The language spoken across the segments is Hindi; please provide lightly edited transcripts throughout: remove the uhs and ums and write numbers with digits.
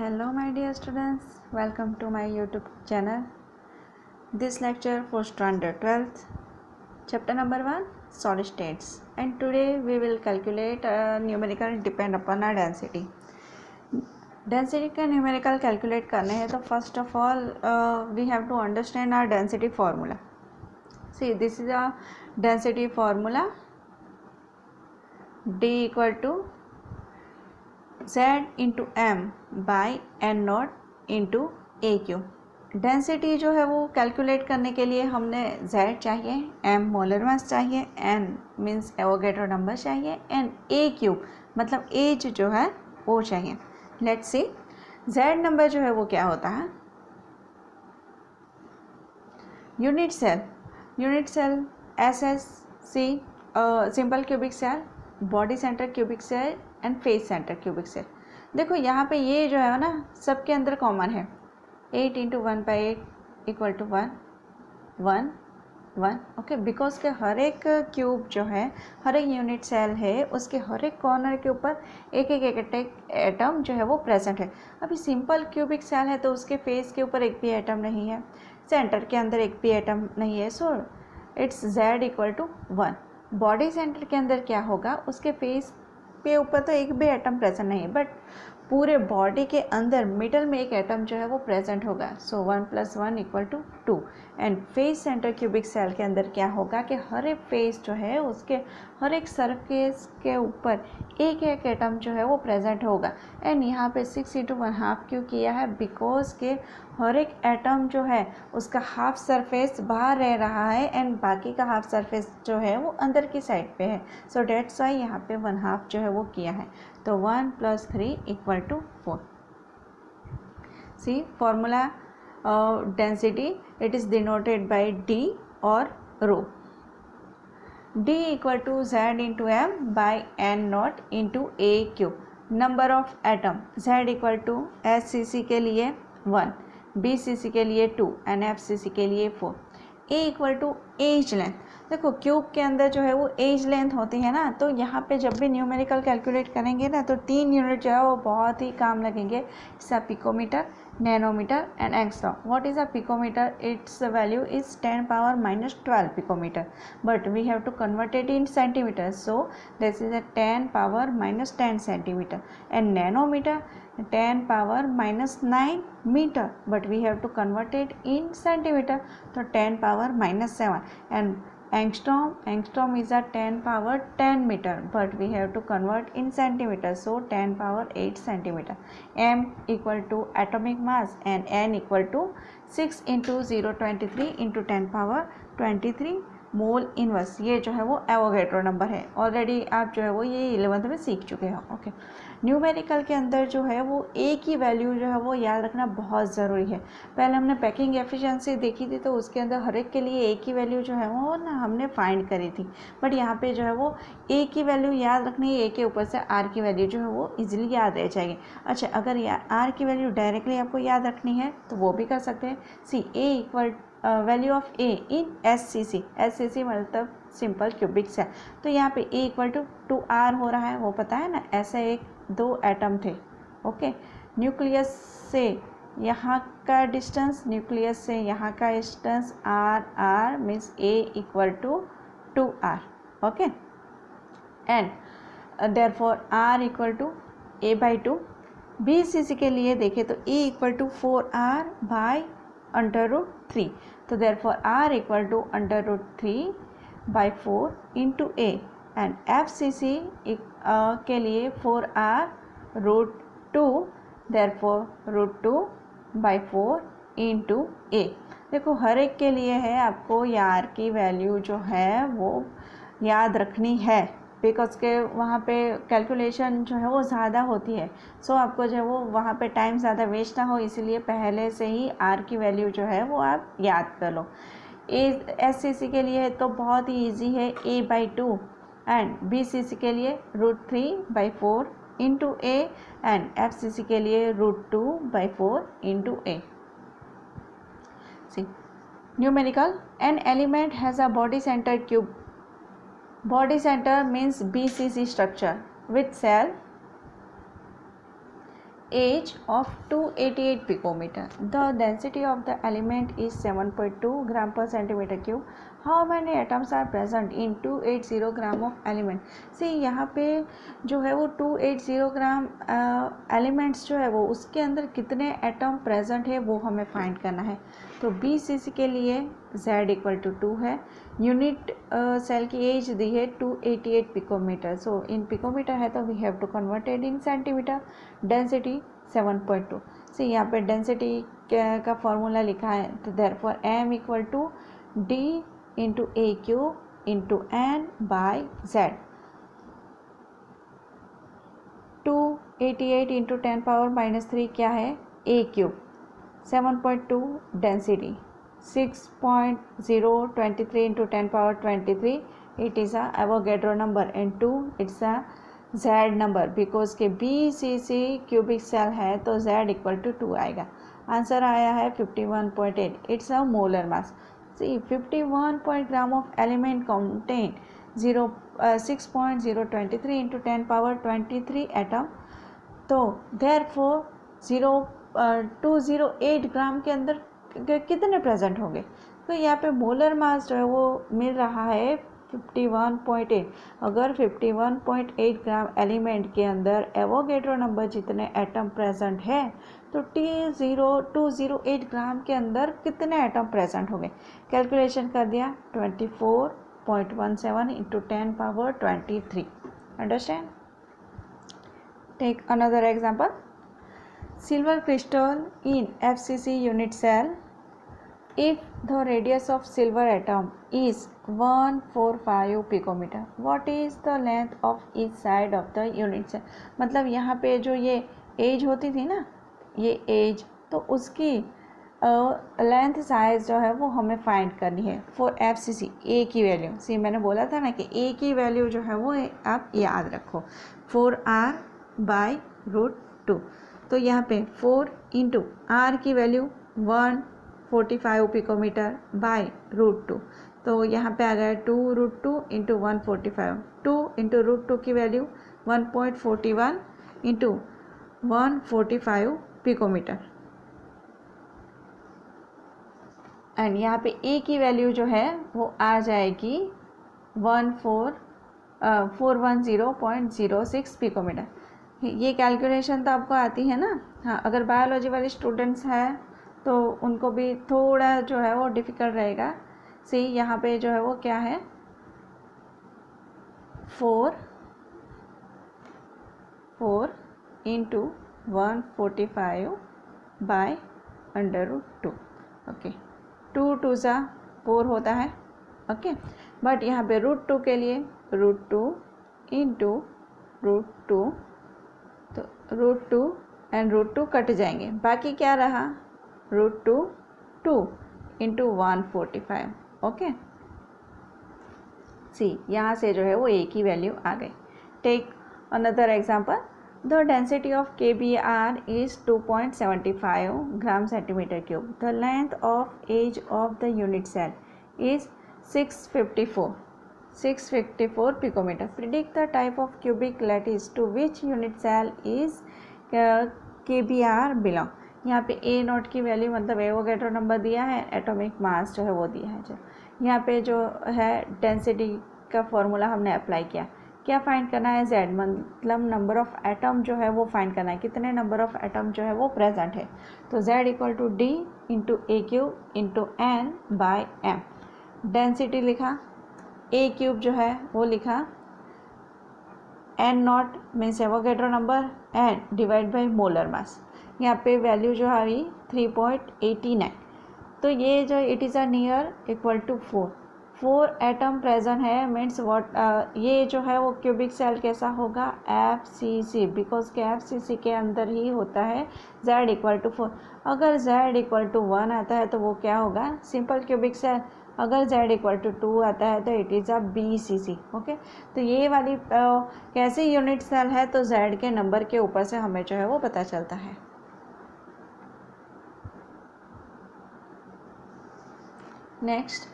Hello my dear students, welcome to my YouTube channel. This lecture for standard 12th, chapter number 1, solid states, and today we will calculate a numerical depend upon our density. Density का numerical calculate करने हैं तो first of all we have to understand our density formula. See, this is a density formula. D equal to Z into M by N naught into A cube. Density जो है वो कैलकुलेट करने के लिए हमने Z चाहिए, M मोलर मास चाहिए, N मीन्स एवोगैड्रो नंबर चाहिए, एंड ए क्यूब मतलब एज जो है वो चाहिए. लेट्स सी Z नंबर जो है वो क्या होता है. Unit cell S S C simple cubic cell, body centre cubic cell and face centre cubic cell. देखो यहाँ पे ये जो है ना सबके अंदर कॉमन है. 8 into 1/8 equal to 1 1 1. Okay, because के हर एक क्यूब जो है, हर एक यूनिट सेल है, उसके हर एक कॉर्नर के ऊपर एक एटम जो है वो प्रेजेंट है. अभी सिंपल क्यूबिक सेल है तो उसके फेस के ऊपर एक भी एटम नहीं है, सेंटर के अंदर एक भी एटम नहीं है. So it's Z equal to 1. Body centre के अंदर क्या होगा, उसके फेस पे ऊपर तो एक भी एटम प्रेजेंट नहीं है, बट पूरे बॉडी के अंदर मिडल में एक एटम जो है वो प्रेजेंट होगा. So 1 + 1 equal to 2. And face centre cubic cell के अंदर क्या होगा कि हर एक फेस जो है उसके हर एक सरफेस के ऊपर एक एटम जो है वो प्रेजेंट होगा. एंड यहाँ पे 6 × 1/2 क्यों किया है, बिकॉज के हर एक एटम जो है उसका हाफ सरफेस बाहर रह रहा है एंड बाकी का हाफ सरफेस जो है वो अंदर की साइड पे है. सो डेट्स वाई यहाँ पे 1/2 जो है वो किया है. तो 1 + 3 equal to 4. See formula density, it is denoted by D और rho. D equal to Z into M by N naught into A cube. Number of atom Z equal to SCC के लिए 1, BCC के लिए 2 एंड FCC के लिए 4. A equal to edge length. देखो क्यूब के अंदर जो है वो एज लेंथ होती है ना, तो यहाँ पे जब भी न्यूमेरिकल कैलकुलेट करेंगे ना तो 3 यूनिट जो है वो बहुत ही काम लगेंगे. जैसा picometre, nanometre and angstrom. What is a picometre? Its value is 10⁻⁻12 picometre, but we have to convert it in centimetre. So this is a 10⁻−10 centimetre. And nanometre 10⁻−9 meter, but we have to convert it in centimeter, so 10⁻−7. And angstrom is a 10⁻10 meter, but we have to convert in centimeter, so 10⁻8 centimeter. M equal to atomic mass and N equal to 6 × 023 × 10⁻23 mole inverse. ये जो है वो एवोगैड्रो नंबर है. ऑलरेडी आप जो है वो ये 11th में सीख चुके हो. ओके, न्यूमेरिकल के अंदर जो है वो ए की वैल्यू जो है वो याद रखना बहुत ज़रूरी है. पहले हमने पैकिंग एफिशिएंसी देखी थी तो उसके अंदर हर एक के लिए ए की वैल्यू जो है वो ना हमने फाइंड करी थी, बट यहाँ पे जो है वो ए की वैल्यू याद रखनी है. ए के ऊपर से आर की वैल्यू जो है वो इजीली याद रह जाएगी. अच्छा, अगर आर की वैल्यू डायरेक्टली आपको याद रखनी है तो वो भी कर सकते हैं. C A equal value of A in SCC मतलब सिंपल क्यूबिक सेल. तो यहाँ पे ए इक्वल टू 2R हो रहा है, वो पता है ना. ऐसे 2 एटम थे. ओके, न्यूक्लियस से यहाँ का डिस्टेंस, न्यूक्लियस से यहाँ का distance R means A equal to 2R. Okay, and therefore R equal to A/2. BCC के लिए देखें तो A equal to 4R by √3. तो therefore R equal to √3/4 into A. And FCC के लिए 4R√2, देयरफॉर √2/4 इंटू A. देखो हर एक के लिए है, आपको यार की वैल्यू जो है वो याद रखनी है, बिकॉज के वहाँ पे कैलकुलेशन जो है वो ज़्यादा होती है. सो आपको जो है वो वहाँ पे टाइम ज़्यादा वेस्ट ना हो, इसीलिए पहले से ही आर की वैल्यू जो है वो आप याद कर लो. SCC के लिए तो बहुत ही इजी है, A/2. एंड BCC के लिए √3/4 इंटू A. एंड FCC के लिए √2/4 into A. See numerical, an element has a body centre cube. Body center means BCC structure with cell age of 288 picometer. The density of the element is 7.2 gram per centimeter cube. How many atoms are present in 280 gram of element? See यहाँ पे जो है वो 280 ग्राम एलिमेंट्स जो है वो उसके अंदर कितने एटम प्रेजेंट है वो हमें फाइंड करना है. तो BCC के लिए Z इक्वल टू 2 है. यूनिट सेल की एज दी है 288 पिकोमीटर. सो इन पिकोमीटर है तो we have to convert it in centimetre. Density 7.2. See यहाँ पे डेंसिटी का फॉर्मूला लिखा है तो therefore m equal to d into A cube into N by Z. 288 into 10 power minus 3 क्या है a cube. 7.2 density. 6.023 into 10 power 23 it is a Avogadro number and 2 it's a Z number because के BCC क्यूबिक सेल है तो Z इक्वल टू 2 आएगा. आंसर आया है 51.8. It's a molar mass. See 51 gram of element contain 6.023 into 10 power 23 atom. तो देयरफॉर 208 ग्राम के अंदर कितने प्रेजेंट होंगे. तो यहाँ पे मोलर मास जो है वो मिल रहा है 51.8. अगर 51.8 ग्राम एलिमेंट के अंदर एवोगेड्रो नंबर जितने एटम प्रेजेंट है तो 208 ग्राम के अंदर कितने एटम प्रेजेंट होंगे. कैलकुलेशन कर दिया 24.17 into 10 power 23. Understand. Take another example. Silver crystal in FCC unit cell. If the radius of silver atom is 145 picometer, what is the length of each side of the unit cell? मतलब यहाँ पे जो ये एज होती थी ना, ये एज, तो उसकी लेंथ साइज जो है वो हमें फाइंड करनी है फॉर FCC. ए की वैल्यू, सी मैंने बोला था ना कि ए की वैल्यू जो है वो आप याद रखो 4r बाई रूट 2. तो यहाँ पे 4 इंटू आर की वैल्यू 145 पिकोमीटर बाय रूट 2. तो यहाँ पे आ गया 2 रूट 2 इंटू 145. 2 इंटू रूट 2 की वैल्यू 1.41 इंटू 145 पिकोमीटर. एंड यहाँ पे ए की वैल्यू जो है वो आ जाएगी 410.06 पिकोमीटर. ये कैलकुलेशन तो आपको आती है ना. हाँ, अगर बायोलॉजी वाले स्टूडेंट्स हैं तो उनको भी थोड़ा जो है वो डिफ़िकल्ट रहेगा. सी यहाँ पे जो है वो क्या है 4 into 145 by under root 2. Okay, 2 2 सा 4 होता है. ओके, बट यहाँ पे रूट 2 के लिए रूट 2 इंटू रूट 2, तो रूट 2 एंड रूट 2 कट जाएंगे. बाकी क्या रहा रूट 2 2 इंटू 145. ओके, सी यहाँ से जो है वो ए की वैल्यू आ गई. Take another example. The density of KBr is 2.75 gram centimetre cube. The length of edge of the unit cell is 654 picometer. Predict the type of cubic lattice to which unit cell is KBr belong. यहाँ पे ए नोट की वैल्यू मतलब एवोगैड्रो नंबर दिया है, एटॉमिक मास जो है वो दिया है. चलो यहाँ पे जो है डेंसिटी का फॉर्मूला हमने अप्लाई किया. क्या फाइंड करना है Z, मतलब नंबर ऑफ एटम जो है वो फाइंड करना है, कितने नंबर ऑफ एटम जो है वो प्रेजेंट है. तो Z equal to D into A cube into N by M. Density लिखा, ए क्यूब जो है वो लिखा, N naught means Avogadro number and divide by molar mass. यहाँ पे वैल्यू जो आई 3.89. तो ये जो it is a near equal to 4 atom present है. मीन्स व्हाट ये जो है वो क्यूबिक सेल कैसा होगा FCC, बिकॉज के FCC के अंदर ही होता है Z इक्वल टू 4. अगर Z इक्वल टू 1 आता है तो वो क्या होगा सिंपल क्यूबिक सेल. अगर Z इक्वल टू 2 आता है तो it is a BCC. Okay, तो ये वाली कैसी यूनिट सेल है तो Z के नंबर के ऊपर से हमें जो है वो पता चलता है. Next,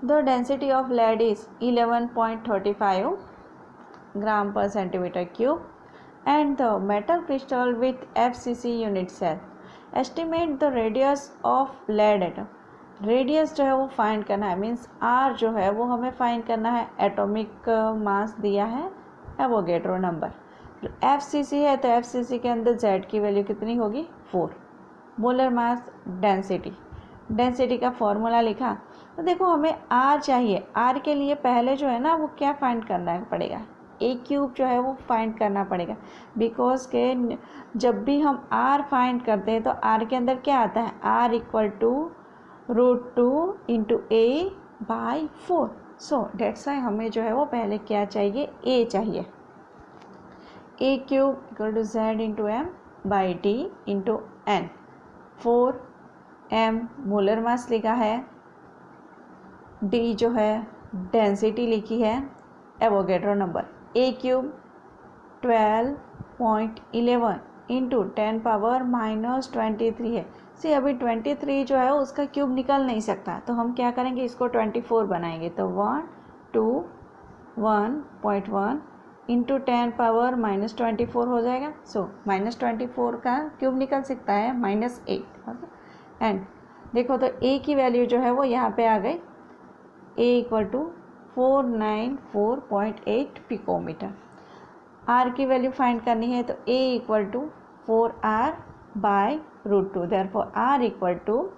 the density of lead is 11.35 gram per centimetre cube. and the metal crystal with FCC unit cell. Estimate the radius of lead atom. Radius जो है वो फाइंड करना है, मीन्स आर जो है वो हमें फाइंड करना है. एटॉमिक मास दिया है, एवोगैड्रो नंबर. FCC है तो FCC के अंदर Z की वैल्यू कितनी होगी 4. मोलर मास, डेंसिटी का फॉर्मूला लिखा. तो देखो हमें R चाहिए. R के लिए पहले जो है ना वो क्या फाइंड करना पड़ेगा, A क्यूब जो है वो फाइंड करना पड़ेगा. बिकॉज के जब भी हम R फाइंड करते हैं तो R के अंदर क्या आता है, R equal to √2 into A/4. So that's why हमें जो है वो पहले क्या चाहिए, A चाहिए. A cube equal to Z into M by D into N. 4m molar mass लिखा है, D जो है डेंसिटी लिखी है, Avogadro number. A cube 12.11 into 10⁻⁻23 है. सी अभी 23 जो है उसका क्यूब निकल नहीं सकता, तो हम क्या करेंगे, इसको 24 बनाएंगे. तो 121.1 इंटू 10⁻⁻24 हो जाएगा. सो -24 का क्यूब निकल सकता है -8. एंड देखो तो A की वैल्यू जो है वो यहाँ पे आ गई, A equal to 494.8 picometre. R की वैल्यू फाइंड करनी है तो A equal to 4R/√2. Therefore R equal to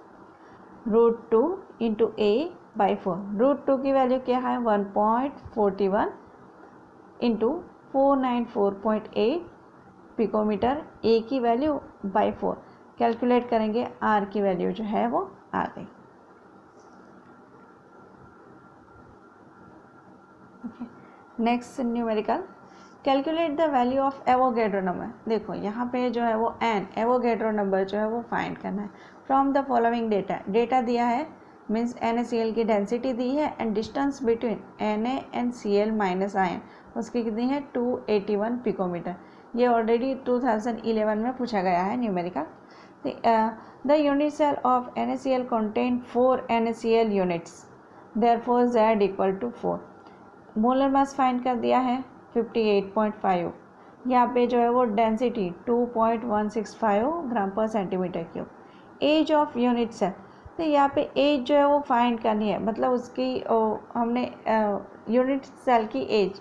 √2 into A/4. √2 की वैल्यू क्या है 1.41 इंटू 494.8 पिकोमीटर. A की वैल्यू बाई 4 कैलकुलेट करेंगे, R की वैल्यू जो है वो आ गई. Next numerical, calculate the value of Avogadro number. देखो यहाँ पे जो है वो एन एवोगैड्रो नंबर जो है वो फाइंड करना है फ्रॉम द फॉलोइंग डेटा दिया है, मीन्स NaCl की डेंसिटी दी है and distance between Na and Cl minus ion उसकी कितनी है 281 पिकोमीटर. ये ऑलरेडी 2011 में पूछा गया है numerical. The unit cell of NaCl contain 4 NaCl units, therefore Z equal to 4. Molar mass find कर दिया है 58.5. यहाँ पे जो है वो density 2.165 gram per centimetre cube. Edge of unit cell, तो यहाँ पे एज जो है वो फाइंड करनी है, मतलब उसकी हमने यूनिट सेल की एज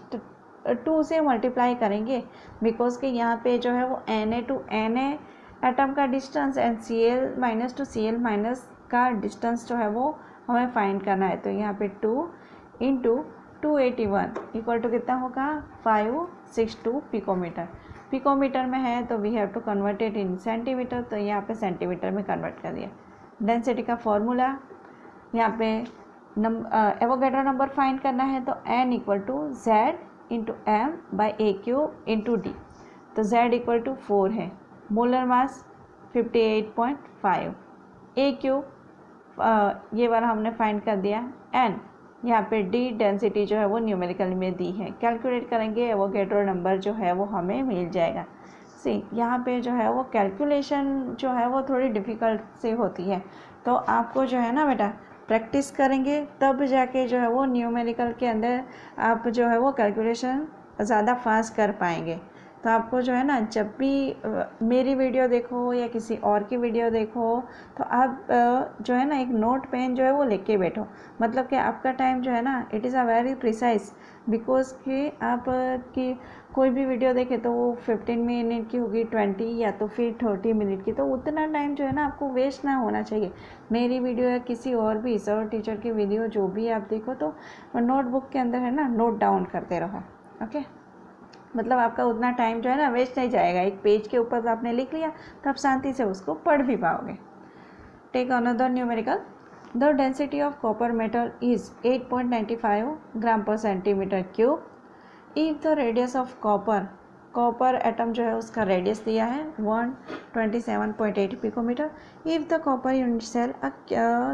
2 से मल्टीप्लाई करेंगे, बिकॉज कि यहाँ पे जो है वो Na टू Na एटम का distance and Cl- to Cl- का डिस्टेंस जो है वो हमें फाइंड करना है. तो यहाँ पे 2 इंटू 281 इक्वल टू कितना होगा 562 पिकोमीटर. पिकोमीटर में है तो we have to convert it in centimetre, तो यहाँ पे सेंटीमीटर में कन्वर्ट कर दिया. डेंसिटी का फॉर्मूला, यहाँ पे एवोगैड्रो नंबर फाइंड करना है तो N equal to Z into M by A cube into D. तो Z इक्वल टू 4 है. Molar mass 58.5. A क्यूब ये वाला हमने फाइंड कर दिया. N यहाँ पे D डेंसिटी जो है वो न्यूमेरिकल में दी है, कैलकुलेट करेंगे एवोगैड्रो नंबर जो है वो हमें मिल जाएगा. सी यहाँ पे जो है वो कैलकुलेशन जो है वो थोड़ी डिफ़िकल्ट से होती है, तो आपको जो है ना बेटा प्रैक्टिस करेंगे तब जाके जो है वो न्यूमेरिकल के अंदर आप जो है वो कैलकुलेशन ज़्यादा फास्ट कर पाएंगे. तो आपको जो है ना जब भी मेरी वीडियो देखो या किसी और की वीडियो देखो तो आप जो है ना एक नोट पेन जो है वो लेके बैठो, मतलब कि आपका टाइम जो है ना it is a very precise, because कि आप की कोई भी वीडियो देखे तो वो 15 मिनट की होगी, 20 या तो फिर 30 मिनट की, तो उतना टाइम जो है ना आपको वेस्ट ना होना चाहिए. मेरी वीडियो या किसी और भी सर टीचर की वीडियो जो भी आप देखो तो नोटबुक के अंदर है ना नोट डाउन करते रहो. ओके, मतलब आपका उतना टाइम जो है ना वेस्ट नहीं जाएगा. एक पेज के ऊपर आपने लिख लिया तो आप शांति से उसको पढ़ भी पाओगे. Take another numerical, the density of copper metal is 8.95 gram per centimetre cube. If the radius of copper atom जो है उसका रेडियस दिया है 127.8 picometre. If the copper unit cell a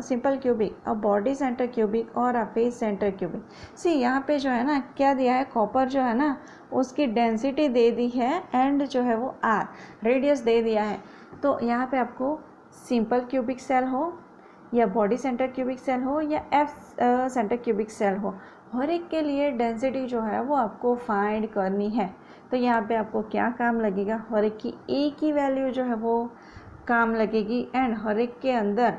simple cubic, a body centre cubic और a face centre cubic. See यहाँ पे जो है ना क्या दिया है, कॉपर जो है ना उसकी डेंसिटी दे दी है एंड जो है वो R रेडियस दे दिया है. तो यहाँ पे आपको सिंपल क्यूबिक सेल हो या बॉडी सेंटर क्यूबिक सेल हो या F सेंटर क्यूबिक सेल हो, हर एक के लिए डेंसिटी जो है वो आपको फाइंड करनी है. तो यहाँ पे आपको क्या काम लगेगा, हर एक की ए की वैल्यू जो है वो काम लगेगी एंड हर एक के अंदर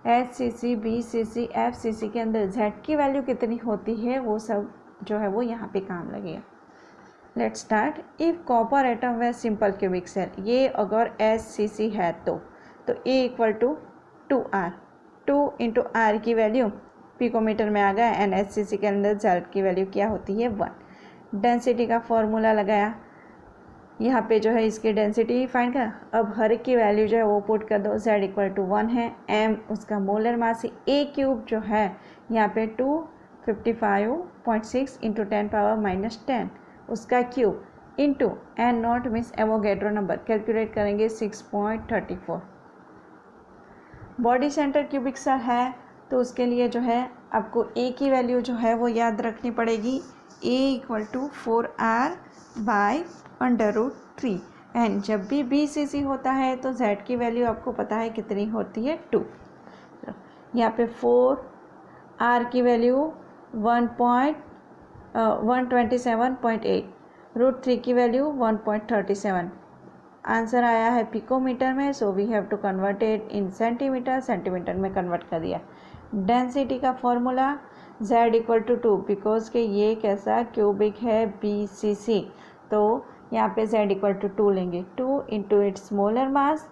HCC, BCC, FCC के अंदर Z की वैल्यू कितनी होती है वो सब जो है वो यहाँ पे काम लगेगा। Let's start. If copper atom व सिंपल क्यूबिक सेल, ये अगर HCC है तो A equal to 2R, 2 into R की वैल्यू पिकोमीटर में आ गया एंड HCC के अंदर Z की वैल्यू क्या होती है 1। डेंसिटी का फॉर्मूला लगाया, यहाँ पे जो है इसकी डेंसिटी फाइंड कर, अब हर एक की वैल्यू जो है वो पुट कर दो। Z इक्वल टू 1 है, M उसका मोलर मास है, A क्यूब जो है यहाँ पे 255.6 इंटू 10⁻⁻10 उसका cube into N not means Avogadro number, calculate करेंगे 6.34। बॉडी सेंटर क्यूबिक सेल है तो उसके लिए जो है आपको A की वैल्यू जो है वो याद रखनी पड़ेगी, A equal to 4R/√3 and जब भी BCC होता है तो Z की वैल्यू आपको पता है कितनी होती है 2। यहाँ पे 4R की वैल्यू 127.8, √3 की वैल्यू 1.37। आंसर आया है पिकोमीटर में, so we have to convert it in centimetre, centimetre में कन्वर्ट कर दिया। डेंसिटी का formula Z equal to 2 because के ये कैसा क्यूबिक है BCC, तो यहाँ पे Z इक्वल टू 2 लेंगे, 2 into its molar mass,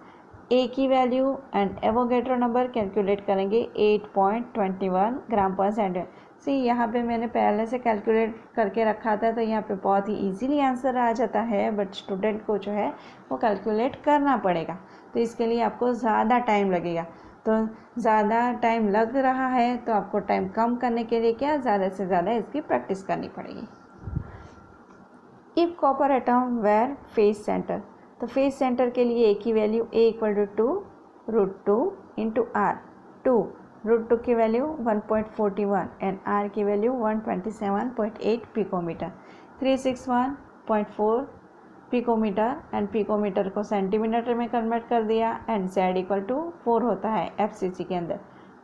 A की value and Avogadro number calculate करेंगे 8.21 ग्राम पर सेंटीमीटर। सी यहाँ पे मैंने पहले से कैलकुलेट करके रखा था तो यहाँ पे बहुत ही इजीली आंसर आ जाता है, बट स्टूडेंट को जो है वो कैलकुलेट करना पड़ेगा, तो इसके लिए आपको ज़्यादा टाइम लगेगा। तो ज़्यादा टाइम लग रहा है तो आपको टाइम कम करने के लिए क्या, ज़्यादा से ज़्यादा इसकी प्रैक्टिस करनी पड़ेगी। If copper atom were face centre, तो फेस सेंटर के लिए A की value A equal to 2√2 into R, 2 √2 की वैल्यू 1.41 एंड R की value 127.8 picometre, 361.4 picometre and picometre को सेंटीमीटर में कन्वर्ट कर दिया एंड Z इक्वल टू 4 होता है FCC के अंदर।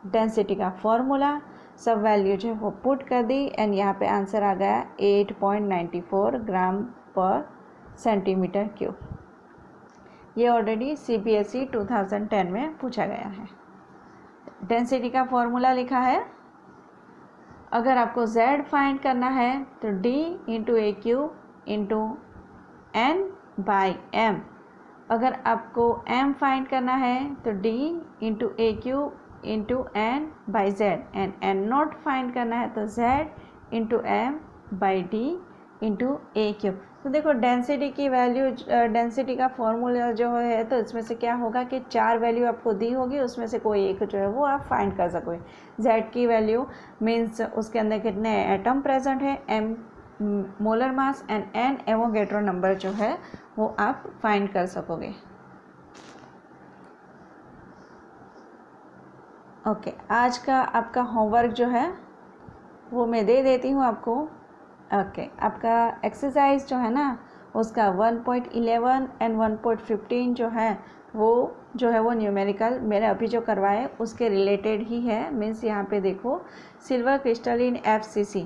डेंसिटी का फॉर्मूला सब वैल्यू जो है वो पुट कर दी एंड यहाँ पे आंसर आ गया 8.94 ग्राम पर सेंटीमीटर क्यूब। ये ऑलरेडी CBSE 2010 में पूछा गया है। डेंसिटी का फॉर्मूला लिखा है, अगर आपको Z फाइंड करना है तो D into A cube into N by M, अगर आपको M फाइंड करना है तो D into A cube into N by Z and N not find करना है तो Z into M by D into A cube. तो देखो डेंसिटी की वैल्यू, डेंसिटी का फॉर्मूला जो है तो इसमें से क्या होगा कि 4 वैल्यू आपको दी होगी, उसमें से कोई एक जो है वो आप फाइंड कर सकोगे। Z की वैल्यू मीन्स उसके अंदर कितने एटम प्रेजेंट है, M molar mass and N Avogadro number जो है वो आप फाइंड कर सकोगे। ओके, आज का आपका होमवर्क जो है वो मैं दे देती हूँ आपको। ओके, आपका एक्सरसाइज जो है ना उसका 1.11 एंड 1.15 जो है वो न्यूमेरिकल मैंने अभी जो करवाए उसके रिलेटेड ही है। मीन्स यहाँ पे देखो, silver crystal in FCC,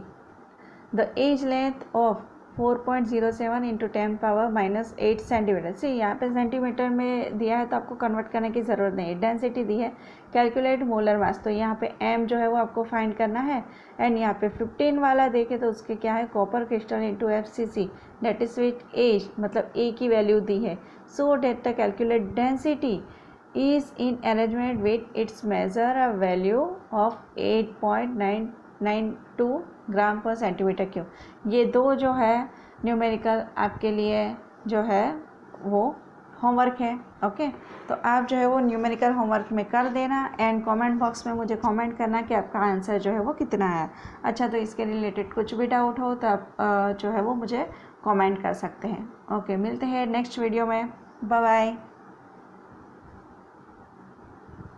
the edge length of 4.07 into 10⁻⁻8 centimetre. See यहाँ पे सेंटीमीटर में दिया है तो आपको कन्वर्ट करने की ज़रूरत नहीं है। डेंसिटी दी है, कैलकुलेट मोलर मास, तो यहाँ पे M जो है वो आपको फाइंड करना है एंड यहाँ पे 15 वाला देखे तो उसके क्या है, copper crystal into FCC that is with edge, मतलब A की वैल्यू दी है। So that the calculate density is in arrangement with its measure a value of 8.992 gram per centimetre cube. ये दो जो है न्यूमेरिकल आपके लिए जो है वो होमवर्क है। ओके, तो आप जो है वो न्यूमेरिकल होमवर्क में कर देना एंड कमेंट बॉक्स में मुझे कमेंट करना कि आपका आंसर जो है वो कितना है। अच्छा, तो इसके रिलेटेड कुछ भी डाउट हो तो आप जो है वो मुझे कमेंट कर सकते हैं। ओके, मिलते हैं नेक्स्ट वीडियो में। Bye bye.